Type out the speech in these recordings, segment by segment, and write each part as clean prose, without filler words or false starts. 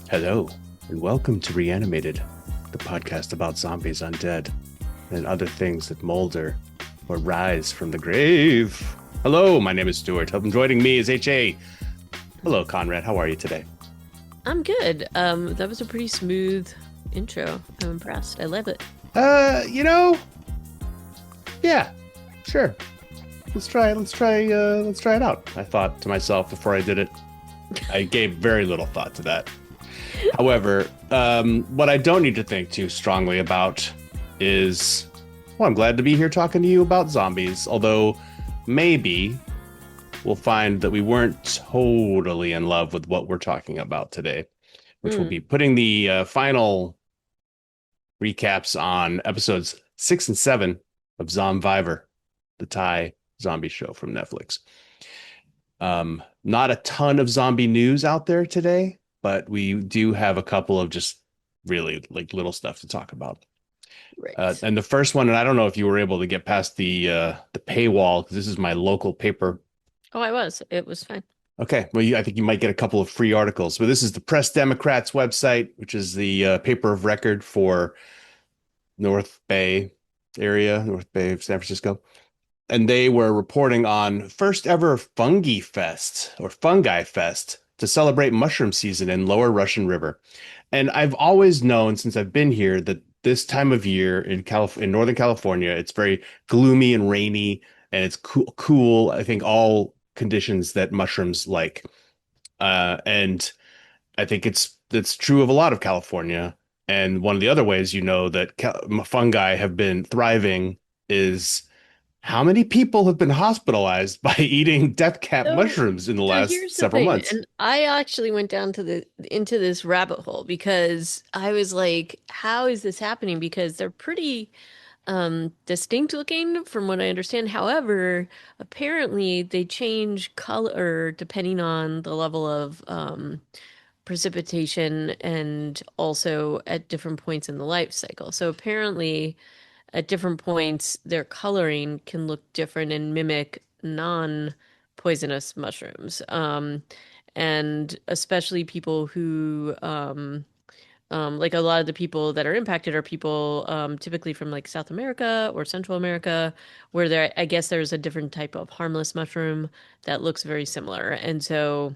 Hello, and welcome to Reanimated, the podcast about zombies, undead, and other things that molder or rise from the grave. Hello, my name is Stuart. Joining me is HA. Hello, Conrad. How are you today? I'm good. That was a pretty smooth intro. I'm impressed. I love it. You know, yeah, sure. Let's try it. Let's try it out. I thought to myself before I did it. I gave very little thought to that. However, what I don't need to think too strongly about is, well, I'm glad to be here talking to you about zombies, although maybe we'll find that we weren't totally in love with what we're talking about today, which will be putting the final recaps on episodes 6 and 7 of Zomvivor, the Thai zombie show from Netflix. Not a ton of zombie news out there today, but we do have a couple of just really like little stuff to talk about. Right. And the first one, and I don't know if you were able to get past the paywall because this is my local paper. Oh, I was. It was fine. Okay, well, I think you might get a couple of free articles, but this is the Press Democrats website, which is the paper of record for North Bay area, North Bay of San Francisco. And they were reporting on first ever Fungi Fest or Fungi Fest to celebrate mushroom season in Lower Russian River. And I've always known since I've been here that this time of year in Northern California, it's very gloomy and rainy, and it's cool. I think all conditions that mushrooms like, and I think it's true of a lot of California. And one of the other ways you know that fungi have been thriving is how many people have been hospitalized by eating death cap So, mushrooms in the so last here's the several thing, months? and I actually went down to the into this rabbit hole because I was like, how is this happening? Because they're pretty distinct looking from what I understand. However, apparently they change color depending on the level of precipitation and also at different points in the life cycle. So apparently, at different points, their coloring can look different and mimic non-poisonous mushrooms. And especially people who, like a lot of the people that are impacted are people typically from like South America or Central America, where there, I guess there's a different type of harmless mushroom that looks very similar. And so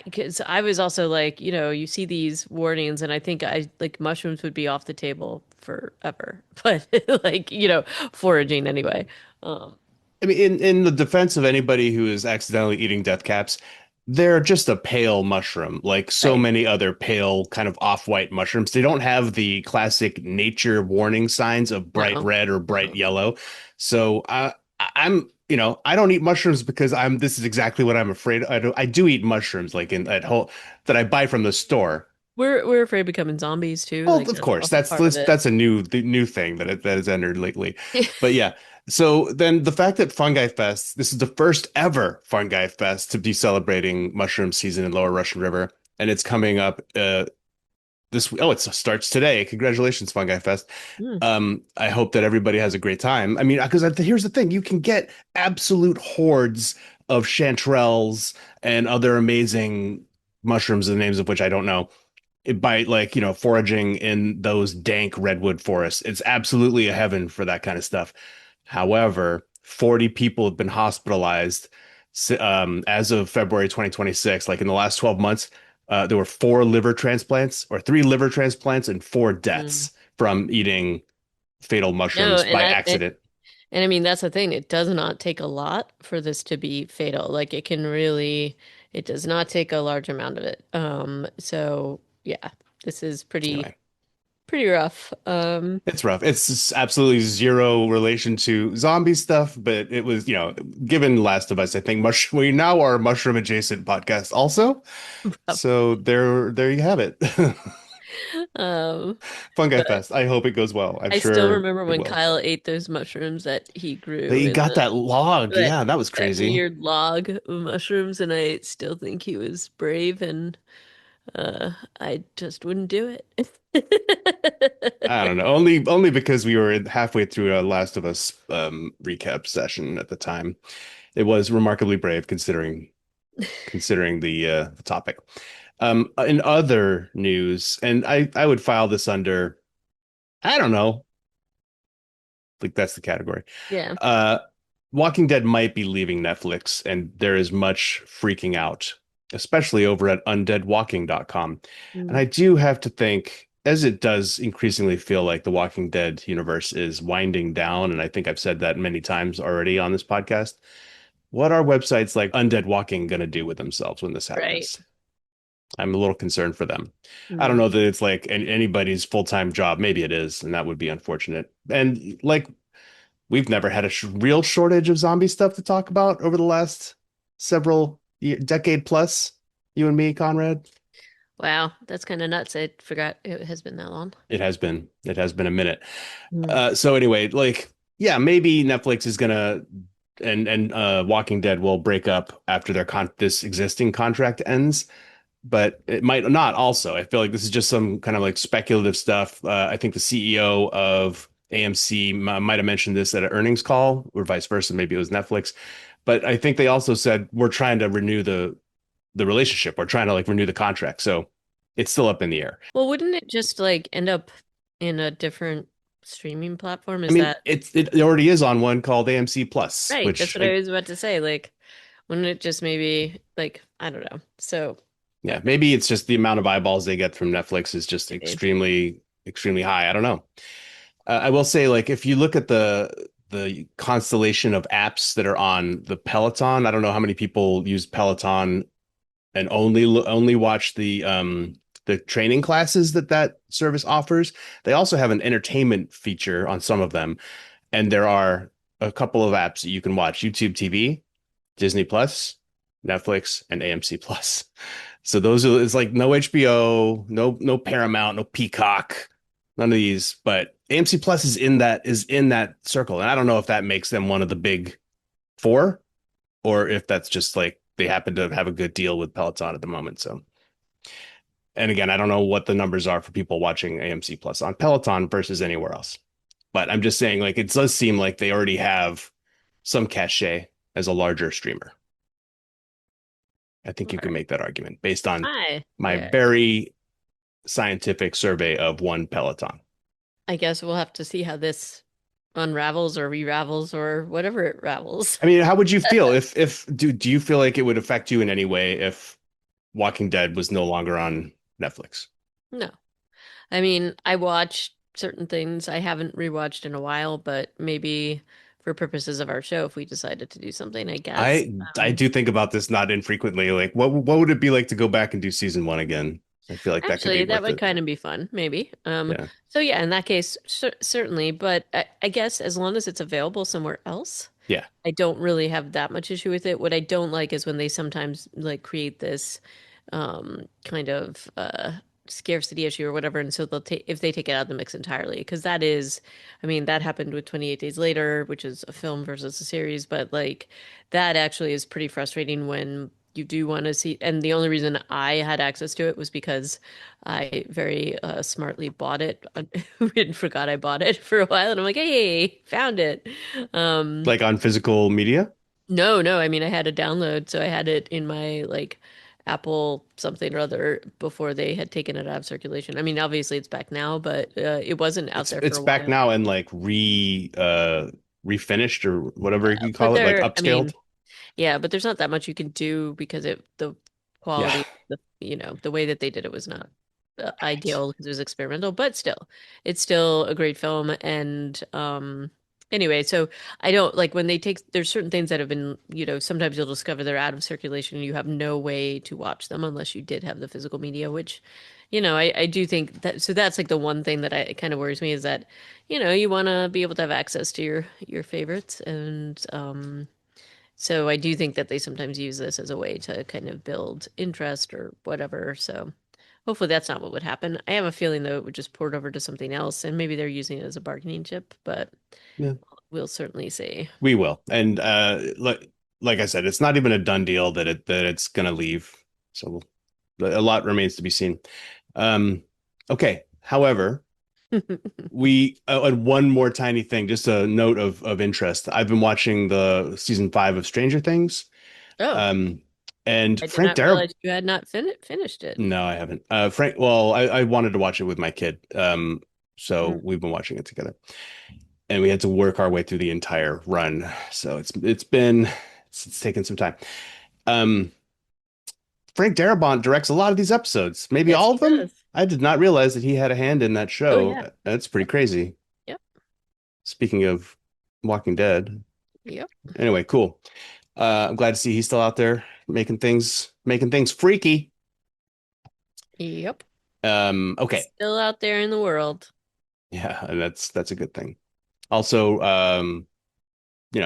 because I was also like, you see these warnings, and I think I like mushrooms would be off the table forever, but like, foraging anyway. Um, I mean, in the defense of anybody who is accidentally eating death caps, they're just a pale mushroom, like so right. many other pale, kind of off-white mushrooms. They don't have the classic nature warning signs of bright No. red or bright No. yellow. So I'm, I don't eat mushrooms because this is exactly what I'm afraid. I do eat mushrooms like at home that I buy from the store. We're afraid of becoming zombies too. Well, Like of that's course, also part of it. that's a new thing that has entered lately. But yeah, so then the fact that Fungi Fest, this is the first ever Fungi Fest to be celebrating mushroom season in Lower Russian River, and it's coming up it starts today. Congratulations, Fungi Fest. Hmm. I hope that everybody has a great time. I mean, because here's the thing, you can get absolute hordes of chanterelles and other amazing mushrooms, the names of which I don't know by like foraging in those dank redwood forests. It's absolutely a heaven for that kind of stuff. However, 40 people have been hospitalized as of February 2026. Like in the last 12 months, there were four liver transplants or three liver transplants and four Mm. deaths from eating fatal No, mushrooms by accident. and I mean that's the thing. It does not take a lot for this to be fatal. Like it can really, it does not take a large amount of it. So yeah, this is Anyway, pretty rough. it's rough. It's absolutely zero relation to zombie stuff, but it was, given Last of Us, I think we now are a mushroom adjacent podcast also. Rough. So there you have it. Um, Fungi but Fest. I hope it goes well. I'm I still sure remember it when will. Kyle ate those mushrooms that he grew He in got that log. that Yeah, that was that crazy. weird log of mushrooms, and I still think he was brave, and I just wouldn't do I it. don't know. Only because we were halfway through a Last of Us recap session at the time. It was remarkably brave considering the topic. In other news, and I would file this under, I don't know, like that's the category. Yeah. Uh, Walking Dead might be leaving Netflix, and there is much freaking out, especially over at undeadwalking.com. And Mm. I do have to think, as it does increasingly feel like the Walking Dead universe is winding down, and I think I've said that many times already on this podcast. What are websites like Undead Walking going to do with themselves when this Right. happens? I'm a little concerned for them. I don't Mm. know that it's like anybody's full-time job. Maybe it is, and that would be unfortunate. And like we've never had a real shortage of zombie stuff to talk about over the last several decade plus. You and me, Conrad. Wow, that's kind of nuts. I forgot it has been that long. It has been. It has been a minute. Mm. So anyway, like, yeah, maybe Netflix is gonna and Walking Dead will break up after their con this existing contract ends, but it might not also. I feel like this is just some kind of like speculative stuff. I think the CEO of AMC might have mentioned this at an earnings call, or vice versa. Maybe it was Netflix, but I think they also said we're trying to renew the relationship. We're trying to like renew the contract, so it's still up in the air. Well, wouldn't it just like end up in a different streaming platform? I Is mean, that it already is on one called AMC Plus, right? That's which what I was about to say. Like, wouldn't it just maybe like I don't know. So yeah, maybe it's just the amount of eyeballs they get from Netflix is just maybe. extremely high. I don't know. I will say, like, if you look at the constellation of apps that are on the Peloton, I don't know how many people use Peloton and only watch the training classes that that service offers. They also have an entertainment feature on some of them, and there are a couple of apps that you can watch: YouTube TV, Disney Plus, Netflix, and AMC Plus. So those are it's like no HBO, no Paramount, no Peacock, none of these. But AMC Plus is in that circle, and I don't know if that makes them one of the big four, or if that's just like they happen to have a good deal with Peloton at the moment. So, and again, I don't know what the numbers are for people watching AMC Plus on Peloton versus anywhere else. But I'm just saying, like, it does seem like they already have some cachet as a larger streamer. I think you can make that argument based on my Yeah. very scientific survey of one Peloton. I guess we'll have to see how this unravels or re-ravels or whatever it ravels. I mean, how would you feel if do you feel like it would affect you in any way if Walking Dead was no longer on Netflix? No. I mean, I watch certain things I haven't rewatched in a while, but maybe for purposes of our show, if we decided to do something, I guess. I do think about this not infrequently. Like, what would it be like to go back and do season one again? I feel like that could be Actually, that worth would it. kind of be fun, maybe. Yeah, So yeah, in that case, certainly, but I guess as long as it's available somewhere else, yeah. I don't really have that much issue with it. What I don't like is when they sometimes like create this kind of scarcity issue or whatever, and so they'll take if they take it out of the mix entirely, because that is, I mean, that happened with 28 Days Later, which is a film versus a series, but like that actually is pretty frustrating when you do want to see, and the only reason I had access to it was because I very smartly bought it and forgot I bought it for a while, and I'm like, hey, found it. Um, Like on physical media. no, no. I mean, I had a download, so I had it in my like Apple something or other before they had taken it out of circulation. I mean, obviously it's back now, but it wasn't out there for It's a back while. now and like refinished or whatever you But call it, like there, I upscaled. mean, yeah, but there's not that much you can do because the Yeah, quality, the way that they did it was not right. ideal because it was experimental, but still, it's still a great film. And anyway, so I don't like when they take, there's certain things that have been, sometimes you'll discover they're out of circulation and you have no way to watch them unless you did have the physical media, which, I do think that, so that's like the one thing that it kind of worries me is that, you want to be able to have access to your favorites. And so I do think that they sometimes use this as a way to kind of build interest or whatever. So hopefully that's not what would happen. I have a feeling though it would just port over to something else and maybe they're using it as a bargaining chip, but Yeah, we'll certainly see. we will. And like I said, it's not even a done deal that it's gonna leave. So a lot remains to be seen. Um, okay. However, we and one more tiny thing, just a note of interest. I've been watching the season 5 of Stranger Things. Oh, Um, And I did Frank not Darab realize you had not finished it. no, I haven't. Frank, well, I wanted to watch it with my kid. So Mm. we've been watching it together. And we had to work our way through the entire run. So it's taken some time. Um, Frank Darabont directs a lot of these episodes, maybe Yes, all he of them. does. I did not realize that he had a hand in that Oh show. yeah. That's pretty crazy. Yep. Speaking of Walking Dead. Yep. Anyway, cool. I'm glad to see he's still out there making things freaky. Yep. Okay. Still out there in the world. Yeah, and that's a good thing. Also,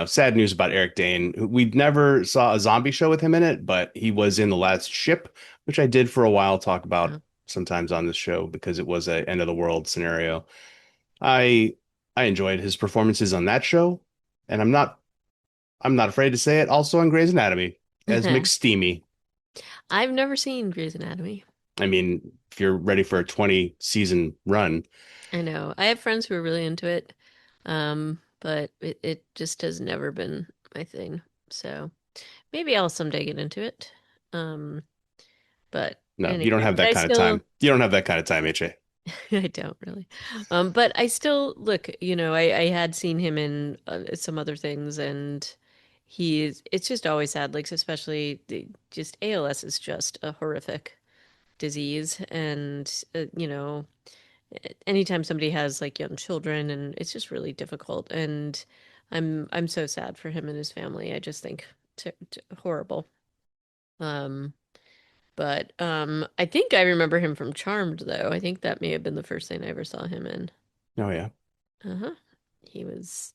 sad news about Eric Dane. We never saw a zombie show with him in it, but he was in The Last Ship, which I did for a while talk about Uh, sometimes on this show because it was a end of the world scenario. I I enjoyed his performances on that show, and I'm not afraid to say it. Also on Grey's Anatomy as McSteamy. I've never seen Grey's Anatomy. I mean, if you're ready for a 20 season run, I know. I have friends who are really into it, but it just has never been my thing. So maybe I'll someday get into it. Um, but no, you don't anyway, have but that I kind of time. still, You don't have that kind of time, HA. I don't really. But I still look, I had seen him in some other things, and it's just always sad, like especially just ALS is just a horrific disease, and anytime somebody has like young children, and it's just really difficult, and I'm so sad for him and his family. I just think horrible. Um, but I think I remember him from Charmed, though. I think that may have been the first thing I ever saw him in. Oh yeah. Uh-huh. He was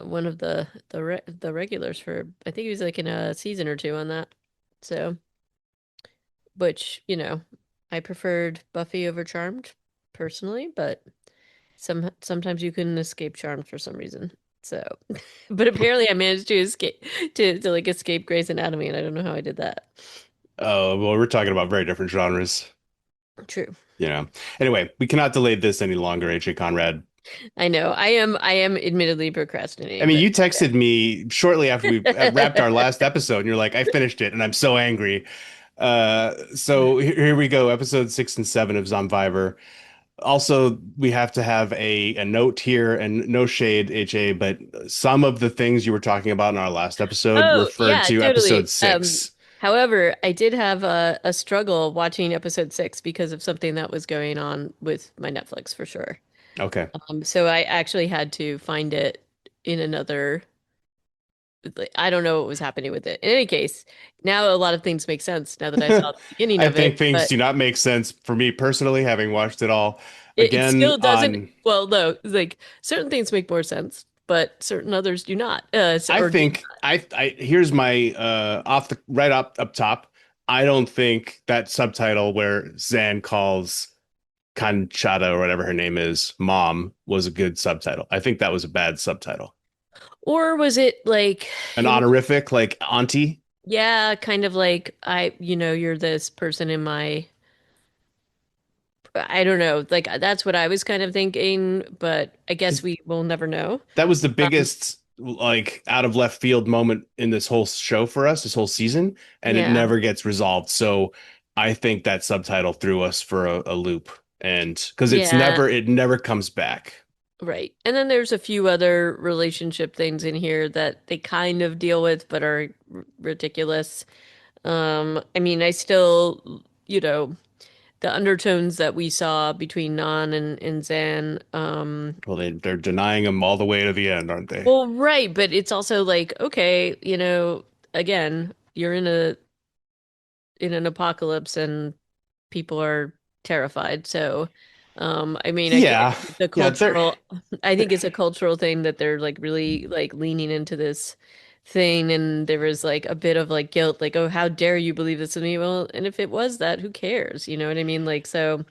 one of the regulars for, I think he was like in a season or two on that. So, which, I preferred Buffy over Charmed personally, but sometimes you can escape Charmed for some reason. So, but apparently I managed to escape to like escape Grey's Anatomy, and I don't know how I did that. Oh, well, we're talking about very different genres. True. You know. Anyway, we cannot delay this any longer, AJ Conrad. I know. I am admittedly I procrastinating, mean, but you texted me shortly after we wrapped our last episode, and you're like, I finished it, and I'm so angry. So here we go, episode 6 and 7 of Zomvivor. Also, we have to have a note here, and no shade, HA, but some of the things you were talking about in our last episode Oh, referred yeah, to episode totally. 6. However, I did have a struggle watching episode 6 because of something that was going on with my Netflix for sure. Okay. So I actually had to find it in another, like, I don't know what was happening with it. In any case, now a lot of things make sense now that I saw the beginning I of think it, things but do not make sense for me personally, having watched it all it again still doesn't. on. Well, no, like certain things make more sense, but certain others do not. I Or did think I here's my off the right up top. I don't think that subtitle where Zan calls Conchata or whatever her name is mom was a good subtitle. I think that was a bad subtitle. or was it like An it was, honorific like auntie. yeah, kind of like you're this person in my, I don't know, like that's what I was kind of thinking, but I guess 'Cause we will never know. that was the Um, biggest like out of left field moment in this whole show for us, this whole season, and it yeah, never gets resolved. So I think that subtitle threw us for a loop, and because yeah, it never comes back. right. And then there's a few other relationship things in here that they kind of deal with, but are ridiculous. I mean, I still, the undertones that we saw between Nan and Zan, Well, they're denying him all the way to the end, aren't they? well, right, but it's also like, okay, again, you're in an apocalypse and people are terrified. So, I mean, Yeah, the yeah. They're, I think they're it's a cultural thing that they're like really like leaning into this thing, and there was like a bit of like guilt, like, oh, how dare you believe this of me? Well, and if it was that, who cares? You know what I mean? Like, so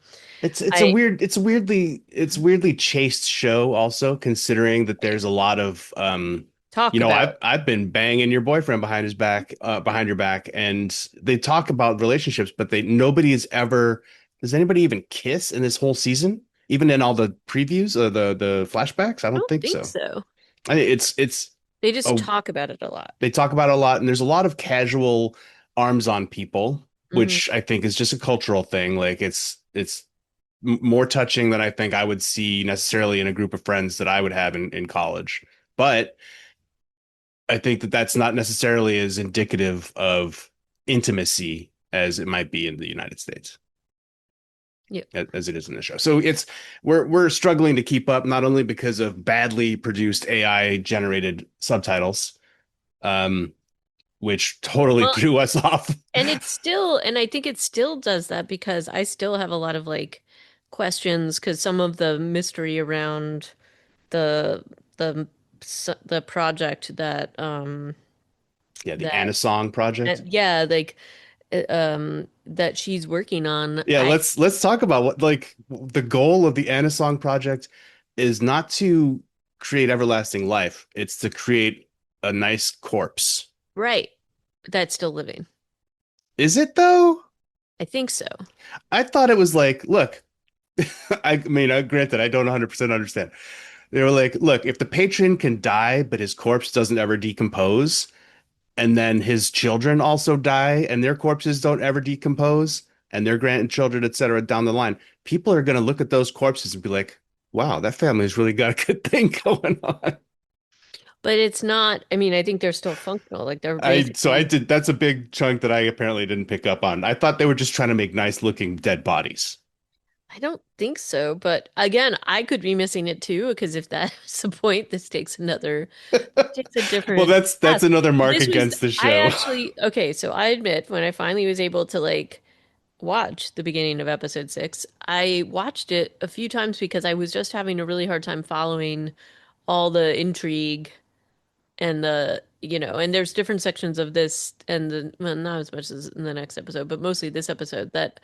I it's weirdly chaste show also considering that there's a lot of talk I've about. been banging your boyfriend behind your back, and they talk about relationships, but they nobody has ever does anybody even kiss in this whole season? Even in all the previews, the flashbacks? I I don't don't think think so. so. I mean, it's They just Oh, talk about it a lot. they talk about it a lot, and there's a lot of casual arms on people, Hmm. which I think is just a cultural thing. Like it's more touching than I think I would see necessarily in a group of friends that I would have in college. But I think that that's not necessarily as indicative of intimacy as it might be in the United States, Yeah. as it is in the show. So it's we're struggling to keep up, not only because of badly produced AI generated subtitles, um, which totally Well, threw us off. and it's still, and I think it still does that because I still have a lot of like questions because some of the mystery around the the the project that Yeah, the that Anasong project. yeah, like that she's working on. Yeah, I let's talk about what like the goal of the Anasong project is not to create everlasting life. It's to create a nice corpse. right, that's still living. Is it though? I think so. I thought it was like, look, I mean, granted, I don't 100% understand. They were like, look, if the patron can die, but his corpse doesn't ever decompose, and then his children also die, and their corpses don't ever decompose, and their grandchildren, et cetera, down the line, people are going to look at those corpses and be like, wow, that family's really got a good thing going on. But it's not, I mean, I think they're still functional. Like they're I basically, did, that's a big chunk that I apparently didn't pick up on. I thought they were just trying to make nice looking dead bodies. I don't think so. But again, I could be missing it too, because if that's the point, this takes another, takes a Well, different that's path. another mark This was, against the I show. actually, okay, so I admit when I finally was able to like watch the beginning of episode 6, I watched it a few times because I was just having a really hard time following all the intrigue and and there's different sections of this and the well, not as much as in the next episode, but mostly this episode that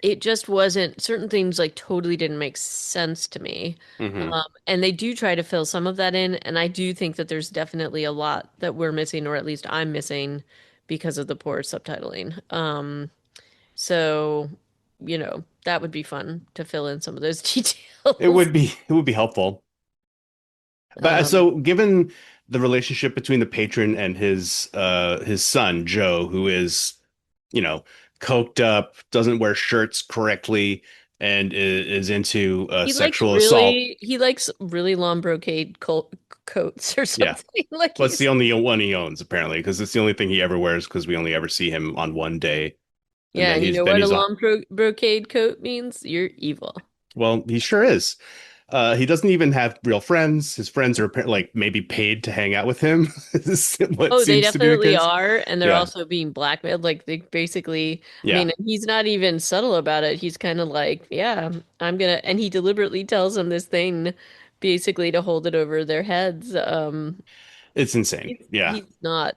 it just wasn't certain things like totally didn't make sense to me. Hmm. And they do try to fill some of that in, and I do think that there's definitely a lot that we're missing, or at least I'm missing because of the poor subtitling. So, that would be fun to fill in some of those details. It would be helpful. But Um, so given the relationship between the patron and his son, Joe, who is, you know, coked up, doesn't wear shirts correctly, and is into sexual assault. he likes really long brocade coats or Yeah. something. Like Well, it's he's the only one he owns, apparently, because it's the only thing he ever wears because we only ever see him on one day. And yeah, and you know then what a he's on. long brocade coat means? You're evil. Well, he sure is. He doesn't even have real friends. His friends are like maybe paid to hang out with him, is what Oh, they seems to be the definitely case. are, and they're Yeah. also being blackmailed. Like they basically, I Yeah. mean, he's not even subtle about it. He's kind of like, yeah, I'm gonna, and he deliberately tells them this thing, basically to hold it over their heads. It's insane. Yeah.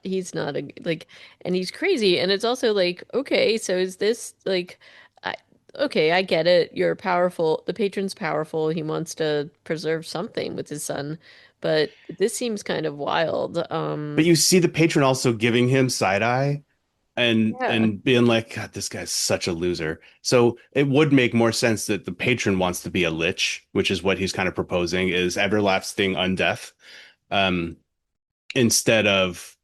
He's not a like, and he's crazy. And it's also like, okay, so is this like, I, okay, I get it. You're powerful. The patron's powerful. He wants to preserve something with his son, but this seems kind of wild. But you see the patron also giving him side eye Yeah. and being like, God, this guy's such a loser. So it would make more sense that the patron wants to be a lich, which is what he's kind of proposing, is everlasting undeath, um, instead of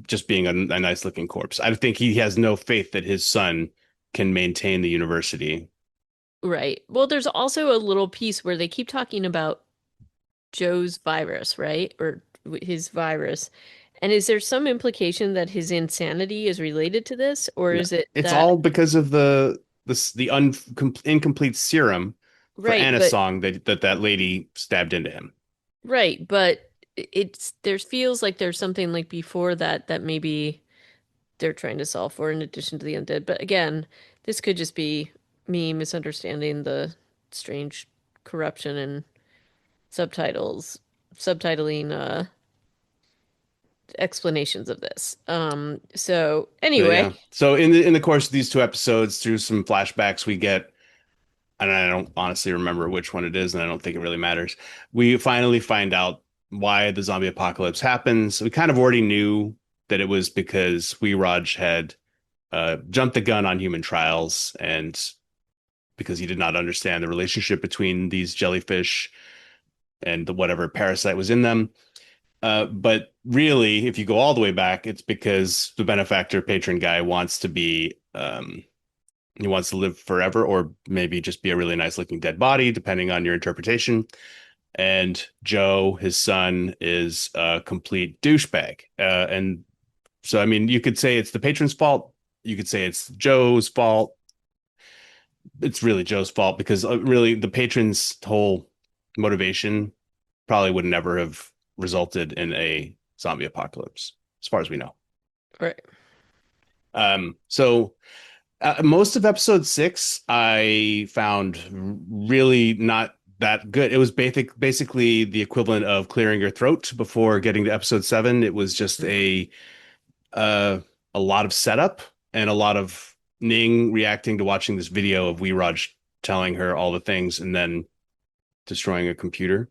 just being a nice looking corpse. I think he has no faith that his son can maintain the university. Right. Well, there's also a little piece where they keep talking about Joe's virus, right? Or his virus. And is there some implication that his insanity is related to this, or No, is it it's that all because of the incomplete serum for right, Anna's but song that lady stabbed into him. right, but it's there feels like there's something like before that that maybe they're trying to solve for in addition to the undead. But again, this could just be me misunderstanding the strange corruption and subtitling explanations of this. So But anyway, yeah. So in the course of these two episodes, through some flashbacks, we get, and I don't honestly remember which one it is, and I don't think it really matters. We finally find out why the zombie apocalypse happens. We kind of already knew that it was because Raj had jumped the gun on human trials, and because he did not understand the relationship between these jellyfish and the whatever parasite was in them. But really, if you go all the way back, it's because the benefactor patron guy wants to be he wants to live forever, or maybe just be a really nice looking dead body, depending on your interpretation. And Joe, his son, is a complete douchebag. And so, I mean, you could say it's the patron's fault. You could say it's Joe's fault. It's really Joe's fault because really the patron's whole motivation probably would never have resulted in a zombie apocalypse, as far as we know. Right. So most of episode six, I found really not that good. It was basically the equivalent of clearing your throat before getting to episode seven. It was just uh, a lot of setup and a lot of Ning reacting to watching this video of Weeraj telling her all the things and then destroying a computer.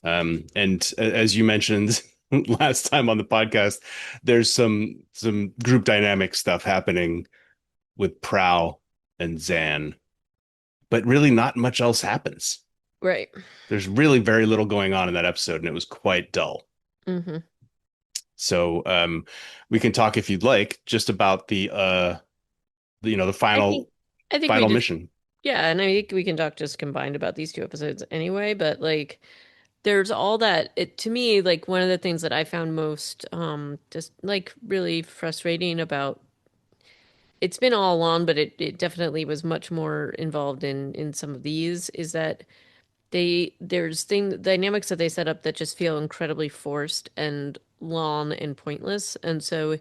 And as you mentioned last time on the podcast, there's some group dynamic stuff happening with Prow and Zan, but really not much else happens. Right. There's really very little going on in that episode, and it was quite dull. Hmm. So we can talk if you'd like just about the I think we final just mission. yeah, and I think we can talk just combined about these two episodes anyway, but like there's all that it to me like one of the things that I found most just like really frustrating about it's been all along, but it definitely was much more involved in some of these is that there's thing dynamics that they set up that just feel incredibly forced and long and pointless. And so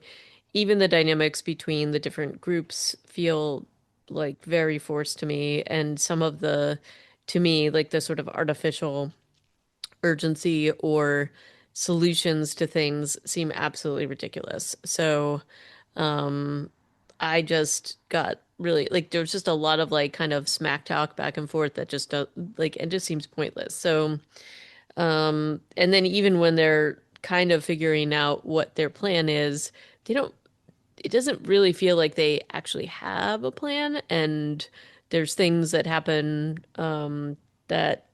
even the dynamics between the different groups feel like very forced to me. And some of the, to me, like the sort of artificial urgency or solutions to things seem absolutely ridiculous. So, um, I just got really like there's just a lot of like kind of smack talk back and forth that just don't like it just seems pointless. So, and then even when they're kind of figuring out what their plan is, they don't it doesn't really feel like they actually have a plan. And there's things that happen that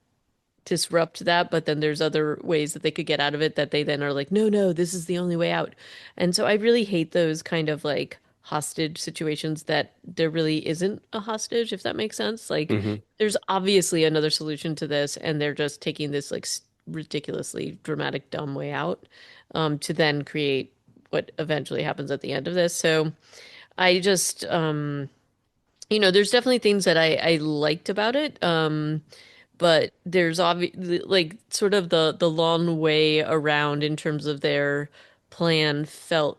disrupt that, but then there's other ways that they could get out of it that they then are like, no, no, this is the only way out. And so I really hate those kind of like hostage situations that there really isn't a hostage, if that makes sense. Like, Hmm. there's obviously another solution to this, and they're just taking this like ridiculously dramatic, dumb way out to then create what eventually happens at the end of this. So I just, there's definitely things that I liked about it. But there's obviously like sort of the long way around in terms of their plan felt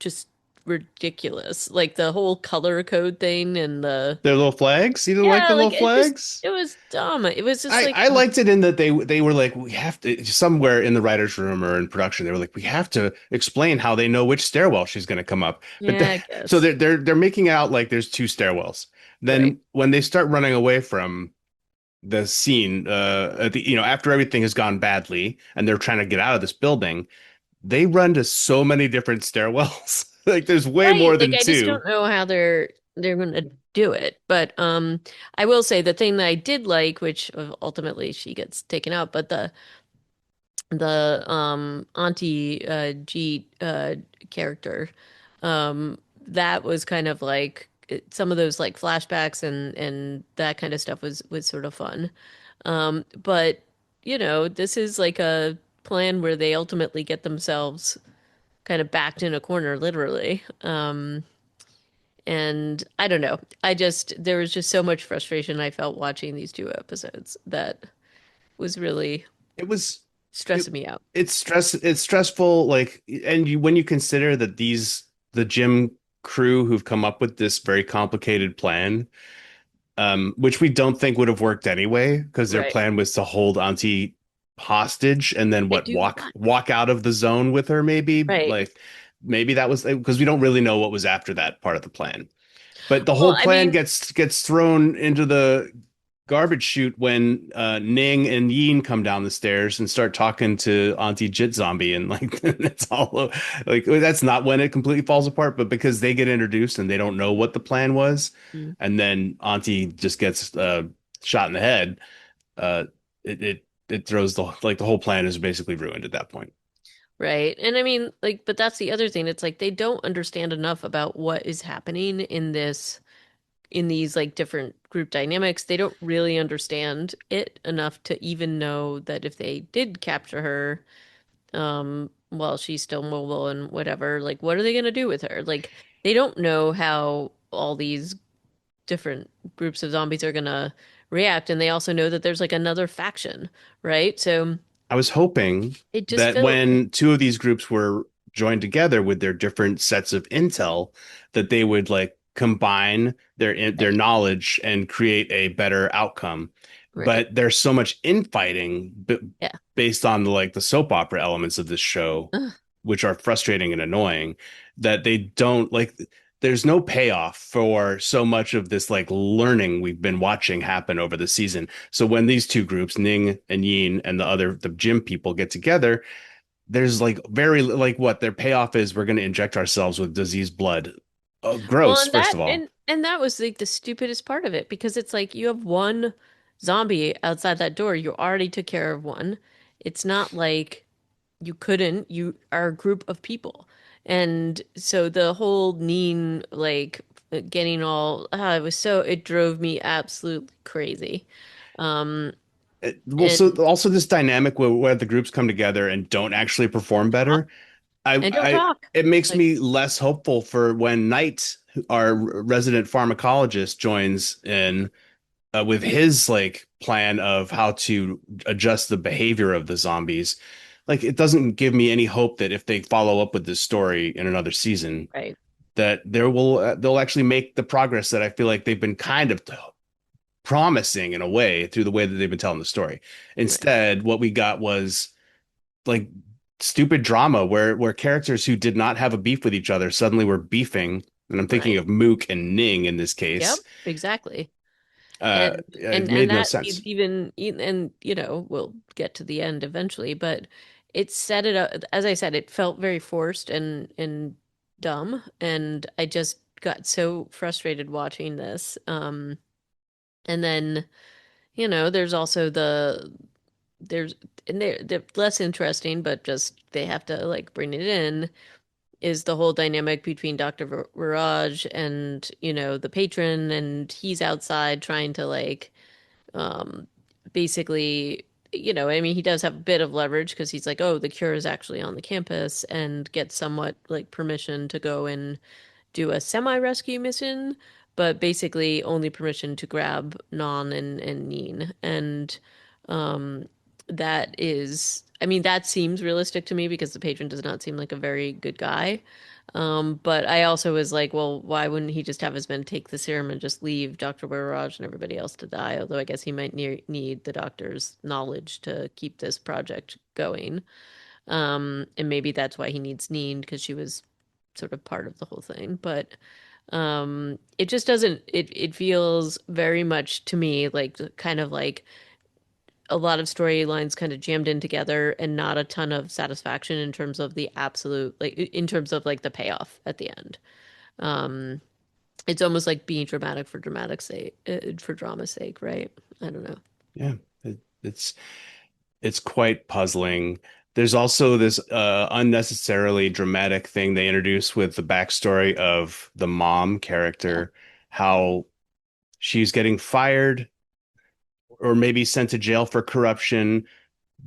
just ridiculous. Like the whole color code thing and the Their little flags. You didn't like yeah, the little like flags? it was dumb. It was just like I liked it in that they were like, we have to, somewhere in the writer's room or in production, they were like, we have to explain how they know which stairwell she's going to come up. But yeah, I so guess. they're making out like there's two stairwells. Right. Then when they start running away from the scene, at the, after everything has gone badly and they're trying to get out of this building, they run to so many different stairwells. Like there's way Right. more Like than I just two. don't know how they're gonna do it. But I will say the thing that I did like, which ultimately she gets taken out, but the Auntie G character that was kind of like some of those like flashbacks and that kind of stuff was sort of fun. But this is like a plan where they ultimately get themselves kind of backed in a corner literally. And I don't know. There was just so much frustration I felt watching these two episodes that was really It was it stressing me out. it's stressful, like, and when you consider that the gym crew who've come up with this very complicated plan, which we don't think would have worked anyway, because their Right. plan was to hold Auntie hostage and then I what, do what? walk out of the zone with her, maybe, Right. like maybe that was because we don't really know what was after that part of the plan. But the Well, whole I plan mean, gets thrown into the garbage chute when Ning and Yin come down the stairs and start talking to Auntie Jit Zombie, and like it's all like that's not when it completely falls apart, but because they get introduced and they don't know what the plan was, mm, and then Auntie just gets shot in the head, uh, it throws the whole plan is basically ruined at that point. Right. And I mean, like, but that's the other thing. It's like they don't understand enough about what is happening in these like different group dynamics. They don't really understand it enough to even know that if they did capture her, while she's still mobile and whatever, like, what are they going to do with her? Like, they don't know how all these different groups of zombies are going to react. And they also know that there's like another faction, right? So I was hoping it just that felt, when two of these groups were joined together with their different sets of intel, that they would like combine their right, knowledge and create a better outcome. right. But there's so much infighting Yeah. based on the soap opera elements of this show, Ugh. which are frustrating and annoying, that they don't like. There's no payoff for so much of this like learning we've been watching happen over the season. So when these two groups, Ning and Yin and the gym people get together, there's like very like what their payoff is. We're going to inject ourselves with diseased blood. Oh, Well, gross, and first that of all. and that was like the stupidest part of it because it's like you have one zombie outside that door. You already took care of one. It's not like you couldn't. You are a group of people. And so the whole Neen like getting all it was so it drove me absolutely crazy. Um Well, so and also this dynamic where the groups come together and don't actually perform talk better. and don't talk. It makes Like me less hopeful for when Knight, our resident pharmacologist, joins in with his like plan of how to adjust the behavior of the zombies. Like it doesn't give me any hope that if they follow up with this story in another season, right, that they'll actually make the progress that I feel like they've been kind of promising in a way through the way that they've been telling the story. right, Instead, what we got was like stupid drama where characters who did not have a beef with each other suddenly were beefing. And I'm thinking right. of Mook and Ning in this Yep, case. exactly. And It made no that leads sense. even and we'll get to the end eventually, but it set it up as I said, it felt very forced and dumb, and I just got so frustrated watching this. And then, there's also there's and they're less interesting, but just they have to like bring it in is the whole dynamic between Dr. Viraj and, the patron, and he's outside trying to like um basically, I mean, he does have a bit of leverage because he's like, oh, the cure is actually on the campus and gets somewhat like permission to go and do a semi-rescue mission, but basically only permission to grab Non and Neen. And um that is, I mean, that seems realistic to me because the patron does not seem like a very good guy. But I also was like, well, why wouldn't he just have his men take the serum and just leave Dr. Wiraj and everybody else to die? Although I guess he might need the doctor's knowledge to keep this project going. And maybe that's why he needs Neen because she was sort of part of the whole thing. But it just doesn't, it feels very much to me like kind of like a lot of storylines kind of jammed in together and not a ton of satisfaction in terms of the absolute, like in terms of like the payoff at the end. Um, it's almost like being dramatic for dramatic's sake, for drama's sake, right? I don't know. Yeah, it's it's quite puzzling. There's also this unnecessarily dramatic thing they introduce with the backstory of the mom Yeah, character, how she's getting fired or maybe sent to jail for corruption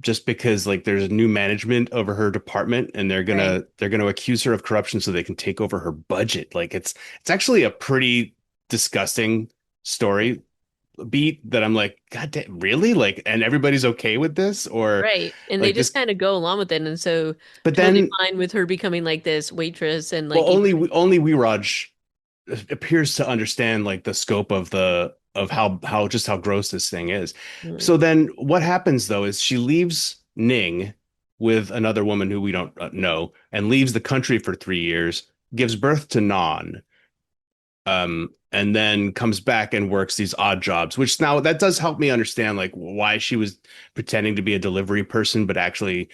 just because like there's new management over her department and right. they're gonna accuse her of corruption so they can take over her budget. Like it's actually a pretty disgusting story beat that I'm like, God damn, really? Like, and everybody's okay with this? Or Right. And they like just this, kind of go along with it. And so but totally then fine with her becoming like this waitress and well like even only Weeraj appears to understand like the scope of the of how just how gross this thing is. mm, So then what happens though is she leaves Ning with another woman who we don't know and leaves the country for 3 years, gives birth to Non, and then comes back and works these odd jobs, which now that does help me understand like why she was pretending to be a delivery person, but actually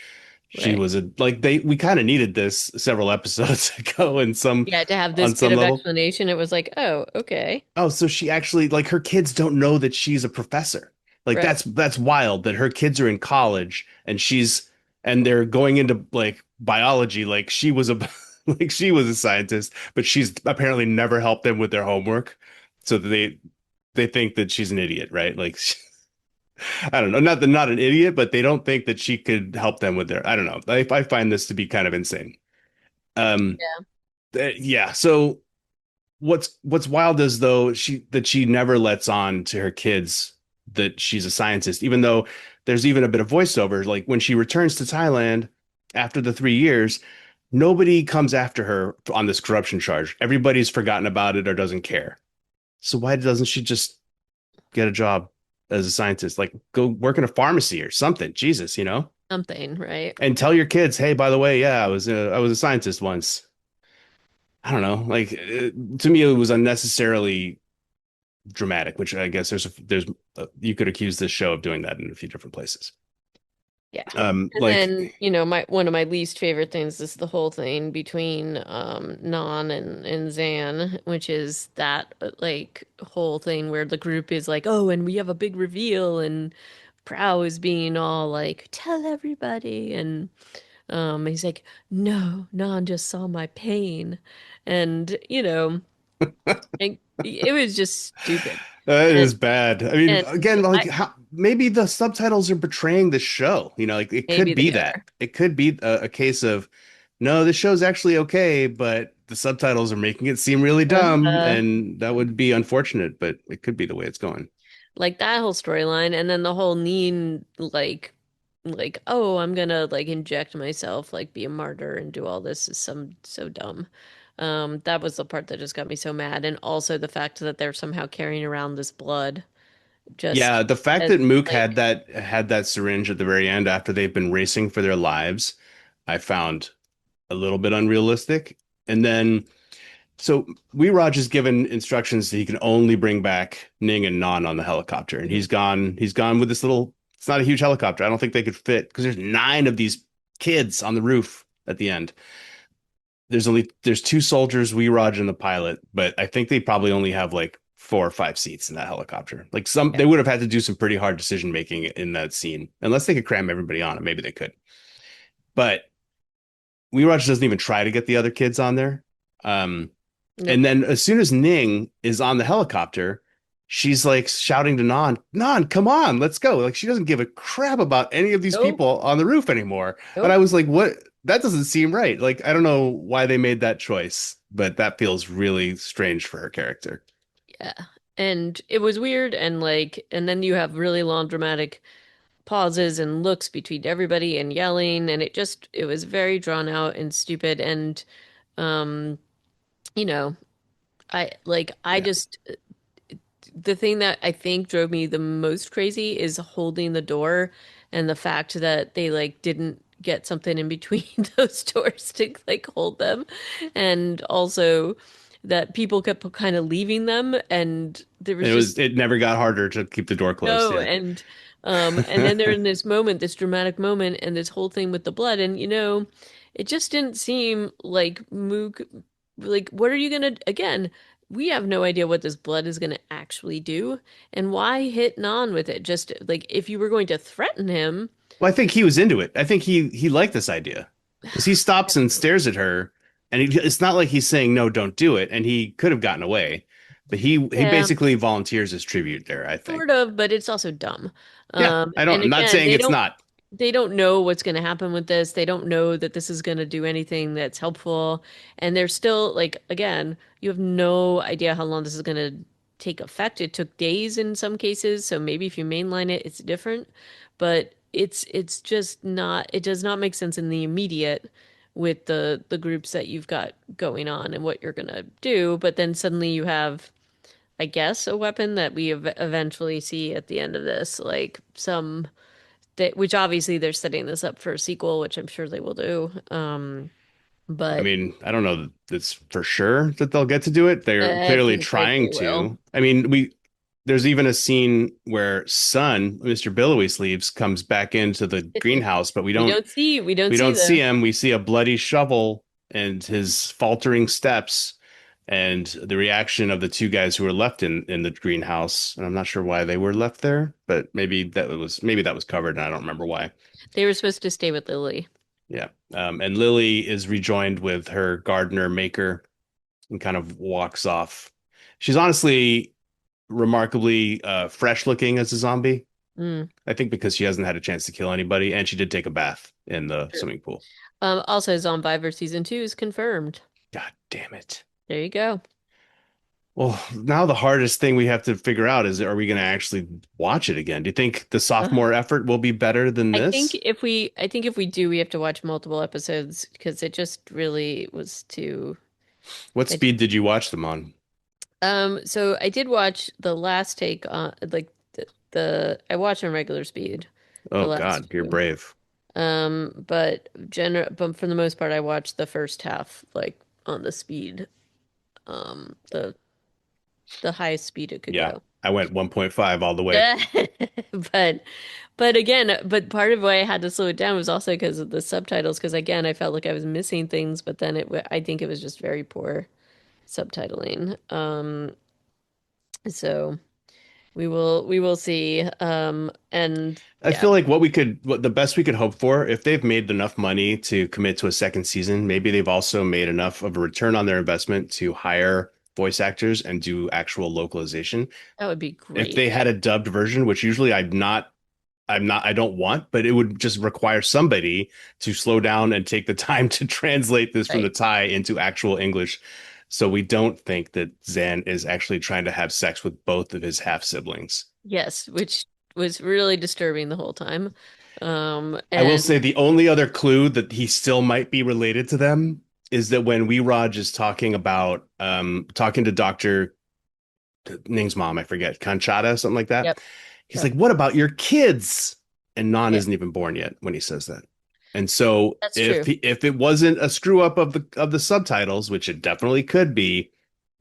she right. was a like they we kind of needed this several episodes ago in some Yeah, to have this on bit some of level. explanation, it was like, oh, okay. Oh, so she actually like her kids don't know that she's a professor. Like Right. that's wild that her kids are in college and she's and they're going into like biology, like she was a like she was a scientist, but she's apparently never helped them with their homework. So they think that she's an idiot, right? Like I don't know, not an idiot, but they don't think that she could help them with their I don't know. I find this to be kind of insane. Um Yeah. yeah, so what's wild is though she never lets on to her kids that she's a scientist, even though there's even a bit of voiceover. Like when she returns to Thailand after the 3 years, nobody comes after her on this corruption charge. Everybody's forgotten about it or doesn't care. So why doesn't she just get a job as a scientist? Like go work in a pharmacy or something. Jesus, you know? Something, right? And tell your kids, hey, by the way, yeah, I was a scientist once. I don't know. Like to me, it was unnecessarily dramatic, which I guess you could accuse this show of doing that in a few different places. Yeah. And Like then, my one of my least favorite things is the whole thing between Nan and Zan, which is that like whole thing where the group is like, "Oh, and we have a big reveal," and Prow is being all like, "Tell everybody," and he's like, "No, Nan just saw my pain." And, it was just stupid. it And is bad. I mean, and again, like I how maybe the subtitles are betraying the show. You know, like it maybe could be they that. are. It could be a case of no, the show's actually okay, but the subtitles are making it seem really dumb, Uh, and that would be unfortunate, but it could be the way it's going. like that whole storyline, and then the whole Neen oh, I'm gonna like inject myself, like be a martyr and do all this is so dumb. That was the part that just got me so mad, and also the fact that they're somehow carrying around this blood Yeah, just the fact as that Mook like had that syringe at the very end after they've been racing for their lives, I found a little bit unrealistic. And then so Weeraj is given instructions that he can only bring back Ning and Nan on the helicopter. And Mhm. he's gone with this little, it's not a huge helicopter. I don't think they could fit because there's 9 of these kids on the roof at the end. There's 2 soldiers, Weeraj and the pilot, but I think they probably only have like 4 or 5 seats in that helicopter. Like they Yeah. would have had to do some pretty hard decision making in that scene, unless they could cram everybody on it. Maybe they could, but Weeraj doesn't even try to get the other kids on there. Um, Nope. and then as soon as Ning is on the helicopter, she's like shouting to Nan, come on, let's go. Like she doesn't give a crap about any of these Nope. people on the roof anymore. And I Nope. was like, what? That doesn't seem right. Like I don't know why they made that choice, but that feels really strange for her character. Yeah. And it was weird, and and then you have really long dramatic pauses and looks between everybody and yelling, and it was very drawn out and stupid, and um you know I Yeah. just the thing that I think drove me the most crazy is holding the door, and the fact that they didn't get something in between those doors to hold them, and also that people kept kind of leaving them, and there was just It never got harder to keep the door closed. no. Yeah. And then they're in this moment, this dramatic moment, and this whole thing with the blood, and it just didn't seem like Mook. Like, what are you gonna again? We have no idea what this blood is gonna actually do, and why hit Nan with it? Just like if you were going to threaten him, Well, I think he was into it. I think he liked this idea because he stops and stares at her, and it's not like he's saying no, don't do it, and he could have gotten away, but he yeah, basically volunteers his tribute there, I think. sort of, but it's also dumb. Yeah, And I'm not again, saying it's not. they don't know what's going to happen with this. They don't know that this is going to do anything that's helpful. And they're still again, you have no idea how long this is going to take effect. It took days in some cases, so maybe if you mainline it, it's different. But it's just not, it does not make sense in the immediate with the groups that you've got going on and what you're going to do. But then suddenly you have, I guess, a weapon that we eventually see at the end of this, like some that, which obviously they're setting this up for a sequel, which I'm sure they will do. I But mean, I don't know that it's for sure that they'll get to do it. They're I clearly think that trying they will. to. I mean, there's even a scene where Sun, Mr. Billowy Sleeves, comes back into the greenhouse, but We don't we see don't see the him. We see a bloody shovel and his faltering steps and the reaction of the 2 guys who were left in the greenhouse. And I'm not sure why they were left there, but maybe that was covered and I don't remember why. they were supposed to stay with Lily. Yeah. And Lily is rejoined with her gardener maker and kind of walks off. She's honestly remarkably fresh looking as a zombie. Mm, I think because she hasn't had a chance to kill anybody, and she did take a bath in the true. swimming pool. Also, Zomvivor season 2 is confirmed. God damn it. There you go. Well, now the hardest thing we have to figure out is, are we going to actually watch it again? Do you think the Uh, sophomore effort will be better than this? I think if we do, we have to watch multiple episodes because it just really was too. What I, speed did you watch them on? so I did watch the last take on like I watched on regular speed, the Oh last God, you're few. brave. But for the most part, I watched the first half like on the speed, the highest speed it could Yeah, go. I went 1.5 all the way. But but part of why I had to slow it down was also because of the subtitles. Because again, I felt like I was missing things, but then I think it was just very poor subtitling. So we will see. And I yeah, feel like what the best we could hope for, if they've made enough money to commit to a second season, maybe they've also made enough of a return on their investment to hire voice actors and do actual localization. that would be If great. they had a dubbed version, which usually I don't want, but it would just require somebody to slow down and take the time to translate this from the Right. Thai into actual English. So we don't think that Zan is actually trying to have sex with both of his half siblings. Yes, which was really disturbing the whole time. I will And say the only other clue that he still might be related to them is that when Wee Raj is talking about talking to Dr. Ning's mom, I forget, Kanchata, something like that. yep, He's yep, like, "What about your kids?" And Nan yeah, isn't even born yet when he says that. And so that's true. if it wasn't a screw up of the subtitles, which it definitely could be,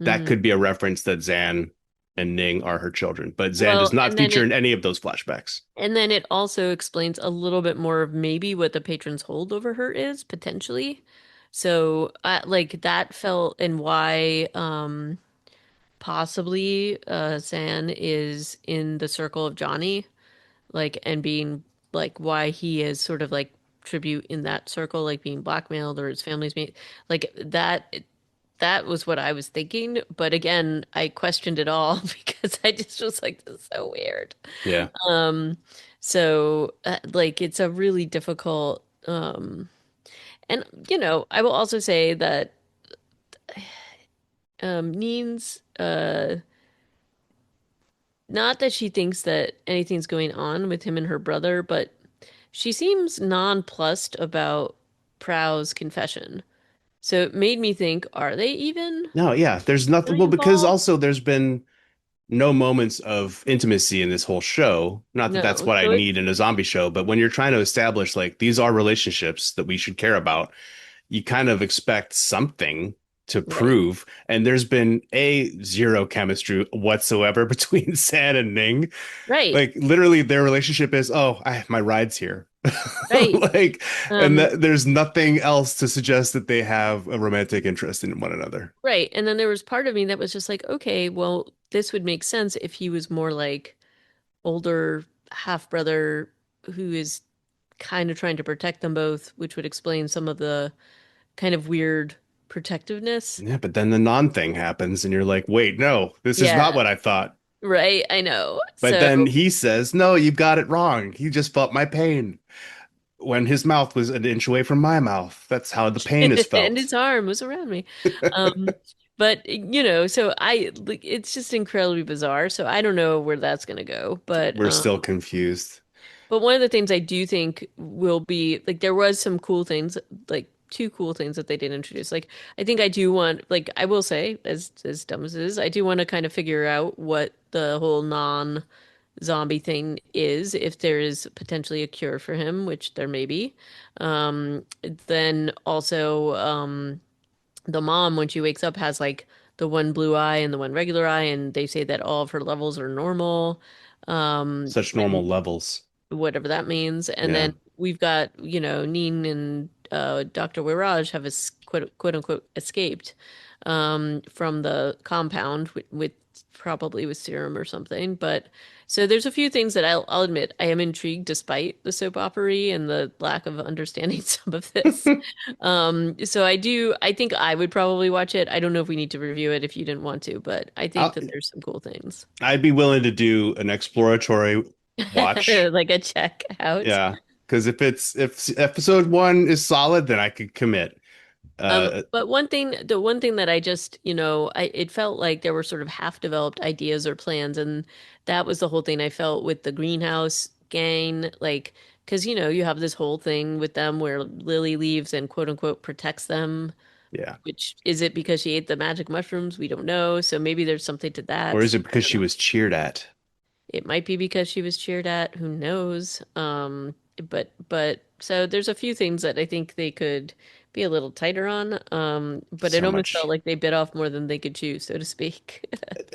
that Hmm. could be a reference that Zan and Ning are her children. But Zan does Well, not feature in any of those flashbacks. and then it also explains a little bit more of maybe what the patron's hold over her is potentially. So, like that felt and why possibly Zan is in the circle of Johnny, like and being like why he is sort of like tribute in that circle, like being blackmailed or his family's being like that was what I was thinking. But again, I questioned it all because I just was like, this is so weird. Yeah. Um, so like it's a really difficult and I will also say that Neen's not that she thinks that anything's going on with him and her brother, but she seems nonplussed about Prow's confession. So it made me think, are they even No, yeah. There's nothing. really Well, because involved? also there's been no moments of intimacy in this whole show. Not that that's No. what I So it need in a zombie show, but when you're trying to establish like these are relationships that we should care about, you kind of expect something to right. prove. And there's been a zero chemistry whatsoever between San and Ning. Right. Like literally their relationship is, oh, my ride's here. Right. Like, and Um there's nothing else to suggest that they have a romantic interest in one another. right. And then there was part of me that was just like, okay, well, this would make sense if he was more like older half brother who is kind of trying to protect them both, which would explain some of the kind of weird protectiveness. Yeah, but then the non thing happens, and you're like, wait, no, this is not Yeah, what I thought. right. I know. But So, then he says, no, you got it wrong. He just felt my pain when his mouth was an inch away from my mouth. That's how the pain is and felt. his arm was around me. Um, but so I like it's just incredibly bizarre. So I don't know where that's gonna go. We're still confused. But one of the things I do think will be like there was some cool things, like two cool things that they did introduce. Like I think I do want, like I will say, as dumb as it is, I do want to kind of figure out what the whole non-zombie thing is, if there is potentially a cure for him, which there may be. Then also, the mom when she wakes up has like the one blue eye and the one regular eye, and they say that all of her levels are normal. Such And normal levels. whatever that means. And Yeah. then we've got, Neen and Dr. Wiraj have quote unquote escaped from the compound with probably with serum or something. But So there's a few things that I'll admit I am intrigued despite the soap opera and the lack of understanding some of this. So I think I would probably watch it. I don't know if we need to review it if you didn't want to, but I think I'll, that there's some cool things. I'd be willing to do an exploratory watch. Like a check out. Yeah, because if episode one is solid, then I could commit. But the one thing that I just, it felt like there were sort of half-developed ideas or plans, and that was the whole thing I felt with the greenhouse gang, like, because, you have this whole thing with them where Lily leaves and quote unquote protects them, yeah. which is it because she ate the magic mushrooms? We don't know. So maybe there's something to Or is that. it I because don't she know. was cheered at? It might be because she was cheered at, who knows? But so there's a few things that I think they could be a little tighter on. But it So almost felt much. like they bit off more than they could chew, so to speak.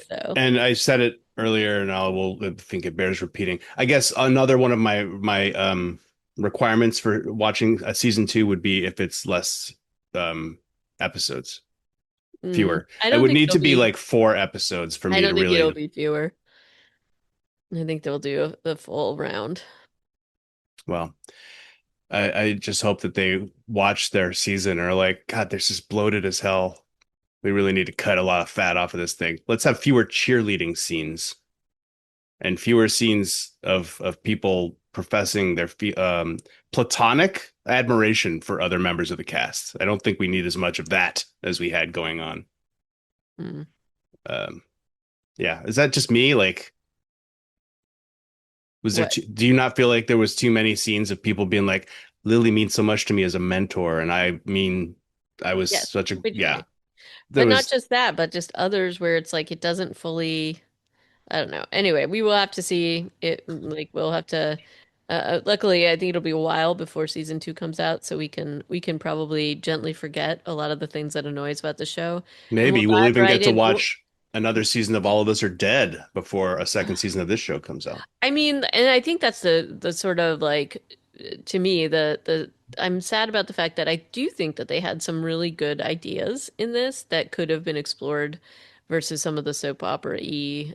So, And I said it earlier, and I will think it bears repeating. I guess another one of my requirements for watching a season two would be if it's less episodes, fewer. I It don't would think need it'll to be be. like 4 episodes for I me don't to think it'll really. be fewer. I think they'll do the full round. Well, I just hope that they watch their season and are like, God, this is bloated as hell. We really need to cut a lot of fat off of this thing. Let's have fewer cheerleading scenes and fewer scenes of people professing their platonic admiration for other members of the cast. I don't think we need as much of that as we had going on. Mm. Um, yeah, is that just me? Like, What? do you not feel like there was too many scenes of people being like, Lily means so much to me as a mentor, and I mean, I was Yes, such a we do. yeah. There But not was just that, but just others where it's like it doesn't fully. I don't know. Anyway, we will have to see it. Like we'll have to. Luckily, I think it'll be a while before season two comes out, so we can probably gently forget a lot of the things that annoy us about the show, and we'll maybe we'll dive even right get to in. watch another season of All of Us Are Dead before a second season of this show comes out. I mean, and I think that's the sort of like to me the I'm sad about the fact that I do think that they had some really good ideas in this that could have been explored versus some of the soap opera-y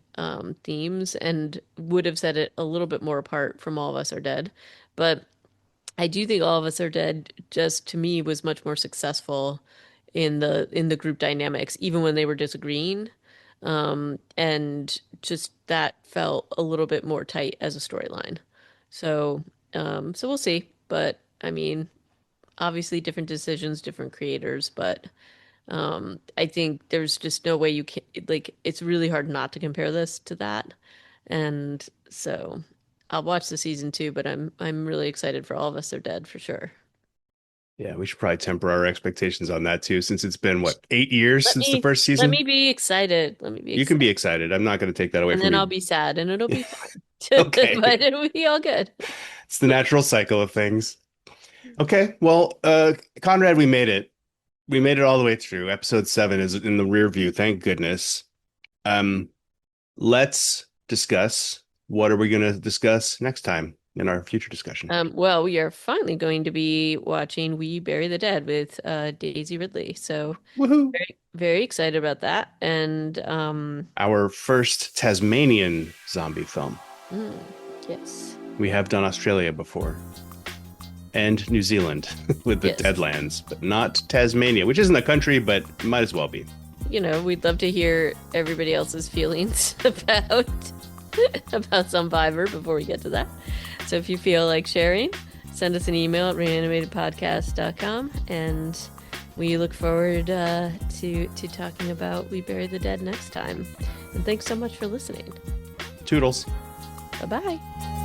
themes and would have set it a little bit more apart from All of Us Are Dead. But I do think All of Us Are Dead just to me was much more successful in the group dynamics, even when they were disagreeing. And just that felt a little bit more tight as a storyline. So, so we'll see. But I mean, obviously different decisions, different creators, but I think there's just no way you can like it's really hard not to compare this to that. And so I'll watch the season two, but I'm really excited for All of Us Are Dead for sure. Yeah, we should probably temper our expectations on that too, since it's been what, 8 years Let since the me first let season. me be excited. Let me be You can be excited. excited. I'm not going to take that away And from then I'll you. be sad and it'll be fine. Okay. But it'll be all good. It's the natural cycle of things. Okay. Well, Conrad, we made it. We made it all the way through. Episode 7 is in the rear view. Thank goodness. Um, let's discuss what are we going to discuss next time in our future discussion. Well, we are finally going to be watching We Bury the Dead with Daisy Ridley. So Woohoo! very, very excited about that. And Our first Tasmanian zombie film. mm, yes. We have done Australia before. And New Zealand with the Yes. Deadlands, but not Tasmania, which isn't a country, but might as well be. We'd love to hear everybody else's feelings about Zomvivor before we get to that. So if you feel like sharing, send us an email at reanimatedpodcast.com, and we look forward to talking about We Bury the Dead next time. And thanks so much for listening. Toodles. Bye bye.